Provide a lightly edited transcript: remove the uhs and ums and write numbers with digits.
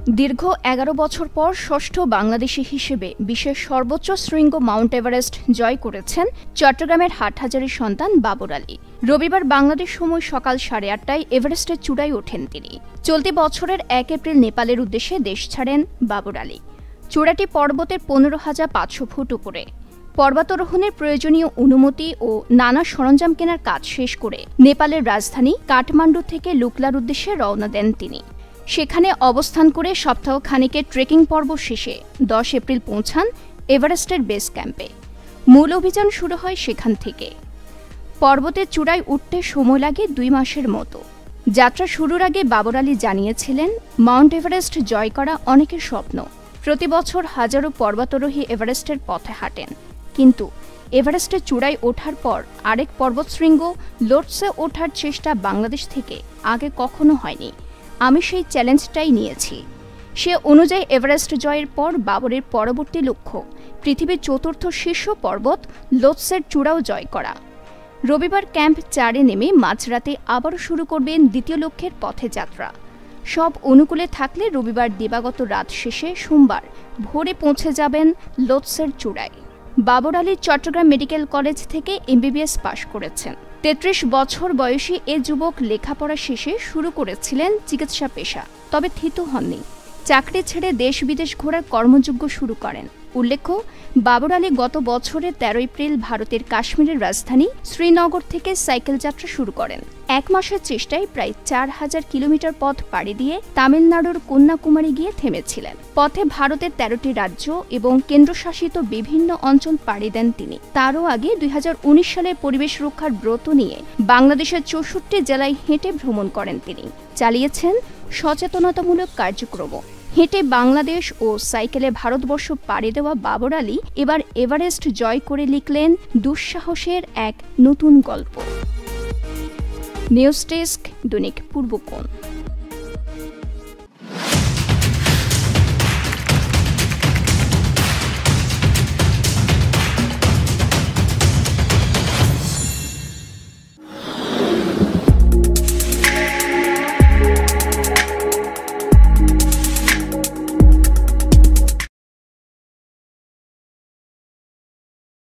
দীর্ঘ ১১ বছর পর ষষ্ঠ বাংলাদেশি হিসেবে বিশ্বের সর্বোচ্চ শৃঙ্গ মাউন্ট এভারেস্ট জয় করেছেন চট্টগ্রামের হাটহাজারীর সন্তান বাবর আলী। রবিবার বাংলাদেশ সময় সকাল 8:30টায় এভারেস্টের চূড়ায় ওঠেন তিনি। চলতি বছরের ১ এপ্রিল নেপালের উদ্দেশ্যে দেশ ছাড়েন বাবর আলী। চূড়াটি পর্বতের ১৫,৫০০ ফুট উপরে। পর্বতারোহণের প্রয়োজনীয় অনুমতি ও নানা সরঞ্জাম কেনার কাজ শেষ করে নেপালের রাজধানী কাঠমান্ডু থেকে লুকলার উদ্দেশ্যে রওনা দেন তিনি। সেখানে অবস্থান করে সপ্তাহখানেকের ট্রেকিং পর্ব শেষে ১০ এপ্রিল পৌঁছান এভারেস্টের বেস ক্যাম্পে। মূল অভিযান শুরু হয় সেখান থেকে। পর্বতের চূড়ায় উঠতে সময় লাগে ২ মাসের মতো। যাত্রা শুরুর আগে বাবর আলী জানিয়েছিলেন, মাউন্ট এভারেস্ট জয় করা অনেকের স্বপ্ন। প্রতি বছর হাজারো পর্বতারোহী এভারেস্টের পথে হাঁটেন, কিন্তু এভারেস্টের চূড়ায় ওঠার পর আরেক পর্বতশৃঙ্গ লোটসে ওঠার চেষ্টা বাংলাদেশ থেকে আগে কখনো হয়নি। আমি সেই চ্যালেঞ্জটাই নিয়েছি। সে অনুযায়ী এভারেস্ট জয়ের পর বাবরের পরবর্তী লক্ষ্য পৃথিবীর চতুর্থ শীর্ষ পর্বত লোটসের চূড়াও জয় করা। রবিবার ক্যাম্প ৪-এ নেমে মাঝরাতে আবারও শুরু করবেন দ্বিতীয় লক্ষ্যের পথে যাত্রা। সব অনুকূলে থাকলে রবিবার দিবাগত রাত শেষে সোমবার ভোরে পৌঁছে যাবেন লোটসের চূড়ায়। বাবর আলী চট্টগ্রাম মেডিকেল কলেজ থেকে MBBS পাশ করেছেন। ৩৩ বছর বয়সী এ যুবক লেখাপড়া শেষে শুরু করেছিলেন চিকিৎসা পেশা, তবে থিত হননি। চাকরি ছেড়ে দেশ বিদেশ ঘোরার কর্মযজ্ঞ শুরু করেন। উল্লেখ্য, বাবর আলী গত বছরের ১৩ এপ্রিল ভারতের কাশ্মীরের রাজধানী শ্রীনগর থেকে সাইকেল যাত্রা শুরু করেন। ১ মাসের চেষ্টায় প্রায় ৪,০০০ কিলোমিটার পথ পাড়ি দিয়ে তামিলনাড়ুর কন্যাকুমারী গিয়ে থেমেছিলেন। পথে ভারতের ১৩টি রাজ্য এবং কেন্দ্রশাসিত বিভিন্ন অঞ্চল পাড়ি দেন তিনি। তারও আগে ২০১৯ সালে পরিবেশ রক্ষার ব্রত নিয়ে বাংলাদেশের ৬৪ জেলায় হেঁটে ভ্রমণ করেন তিনি। চালিয়েছেন সচেতনতামূলক কার্যক্রম। হেঁটে বাংলাদেশ ও সাইকেলে ভারতবর্ষ পাড়ি দেওয়া বাবর আলী এবার এভারেস্ট জয় করে লিখলেন দুঃসাহসের এক নতুন গল্প। নিউজ ডেস্ক, দৈনিক পূর্বকোণ।